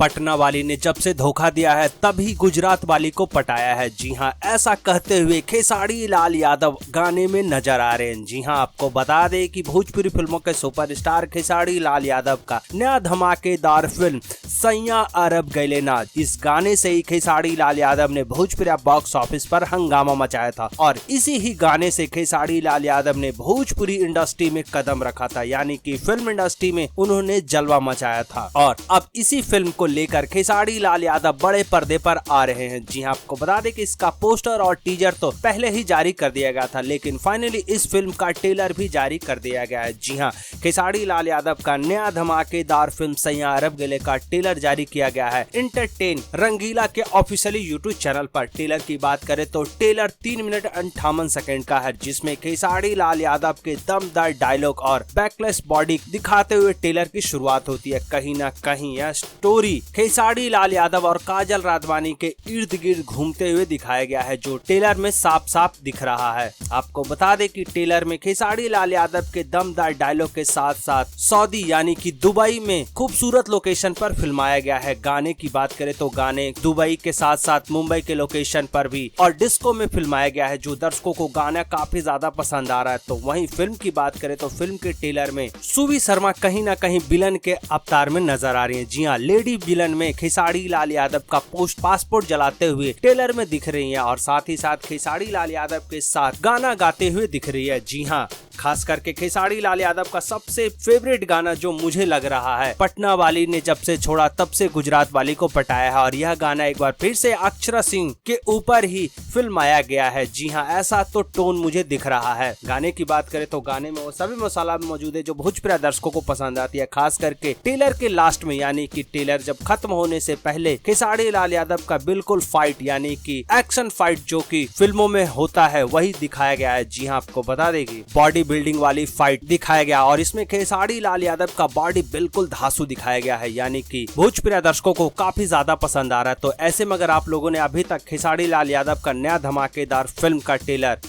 पटना वाली ने जब से धोखा दिया है तभी गुजरात वाली को पटाया है। जी हां, ऐसा कहते हुए खेसारी लाल यादव गाने में नजर आ रहे हैं। जी हां, आपको बता दें कि भोजपुरी फिल्मों के सुपरस्टार खेसारी लाल यादव का नया धमाकेदार फिल्म सैया अरब गइले ना, इस गाने से ही खेसारी लाल यादव ने भोजपुरी बॉक्स ऑफिस पर हंगामा मचाया था और इसी ही गाने से खेसारी लाल यादव ने भोजपुरी इंडस्ट्री में कदम रखा था, यानी कि फिल्म इंडस्ट्री में उन्होंने जलवा मचाया था। और अब इसी फिल्म को लेकर खेसारी लाल यादव बड़े पर्दे पर आ रहे हैं। जी हां, आपको बता दें कि इसका पोस्टर और टीजर तो पहले ही जारी कर दिया गया था, लेकिन फाइनली इस फिल्म का ट्रेलर भी जारी कर दिया गया है। जी हां, खेसारी लाल यादव का नया धमाकेदार फिल्म सैया अरब गइले का ट्रेलर जारी किया गया है एंटरटेन रंगीला के ऑफिशियली यूट्यूब चैनल पर। ट्रेलर की बात करें तो ट्रेलर 3 मिनट 58 सेकंड का है, जिसमें खेसारी लाल यादव के दमदार डायलॉग और बैकलेस बॉडी दिखाते हुए ट्रेलर की शुरुआत होती है। कहीं ना कहीं यह स्टोरी खेसारी लाल यादव और काजल राघवानी के इर्द गिर्द घूमते हुए दिखाया गया है, जो ट्रेलर में साफ साफ दिख रहा है। आपको बता दें कि ट्रेलर में खेसारी लाल यादव के दमदार डायलॉग के साथ साथ सऊदी यानी कि दुबई में खूबसूरत लोकेशन पर फिल्माया गया है। गाने की बात करें तो गाने दुबई के साथ साथ मुंबई के लोकेशन पर भी और डिस्को में फिल्माया गया है, जो दर्शकों को गाना काफी ज्यादा पसंद आ रहा है। तो वहीं फिल्म की बात करें तो फिल्म के ट्रेलर में सुवी शर्मा कहीं ना कहीं विलन के अवतार में नजर आ रही है। जी हाँ, लेडी विलन में खेसारी लाल यादव का पासपोर्ट जलाते हुए ट्रेलर में दिख रही है और साथ ही साथ खेसारी लाल यादव के साथ गाना गाते हुए दिख रही है। जी हाँ, खास करके खेसारी लाल यादव का सबसे फेवरेट गाना जो मुझे लग रहा है, पटना वाली ने जब से छोड़ा तब से गुजरात वाली को पटाया है, और यह गाना एक बार फिर से अक्षरा सिंह के ऊपर ही फिल्माया गया है। जी हाँ, ऐसा तो टोन मुझे दिख रहा है। गाने की बात करें तो गाने में वो सभी मसाला मौजूद है जो भोजपुरी दर्शकों को पसंद आती है। खास करके ट्रेलर के लास्ट में, यानी कि ट्रेलर जब खत्म होने से पहले खेसारी लाल यादव का बिल्कुल फाइट यानी कि एक्शन फाइट जो कि फिल्मों में होता है वही दिखाया गया है। जी हाँ, आपको बता देगी बॉडी बिल्डिंग वाली फाइट दिखाया गया और इसमें खेसारी लाल यादव का बॉडी बिल्कुल धांसू दिखाया गया है, यानी कि भोजपुरी दर्शकों को काफी ज्यादा पसंद आ रहा है। तो ऐसे में अगर आप लोगों ने अभी तक खेसारी लाल यादव का नया धमाकेदार फिल्म का ट्रेलर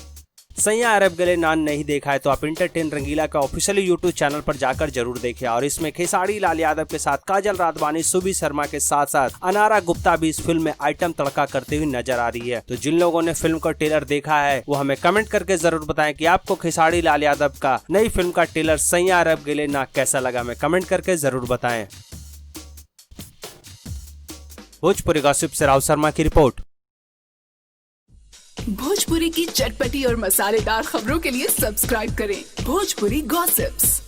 सैया अरब गइले ना नहीं देखा है तो आप एंटरटेन रंगीला का ऑफिशियल यूट्यूब चैनल पर जाकर जरूर देखें। और इसमें खेसारी लाल यादव के साथ काजल राघवानी, सुबी शर्मा के साथ साथ अनारा गुप्ता भी इस फिल्म में आइटम तड़का करते हुए नजर आ रही है। तो जिन लोगों ने फिल्म का ट्रेलर देखा है वो हमें कमेंट करके जरूर बताएं कि आपको खेसारी लाल यादव का नई फिल्म का ट्रेलर सैया अरब गइले ना कैसा लगा। हमें कमेंट करके जरूर बताएं। भोजपुरी गॉसिप से राव शर्मा की रिपोर्ट। भोजपुरी की चटपटी और मसालेदार खबरों के लिए सब्सक्राइब करें भोजपुरी गॉसिप्स।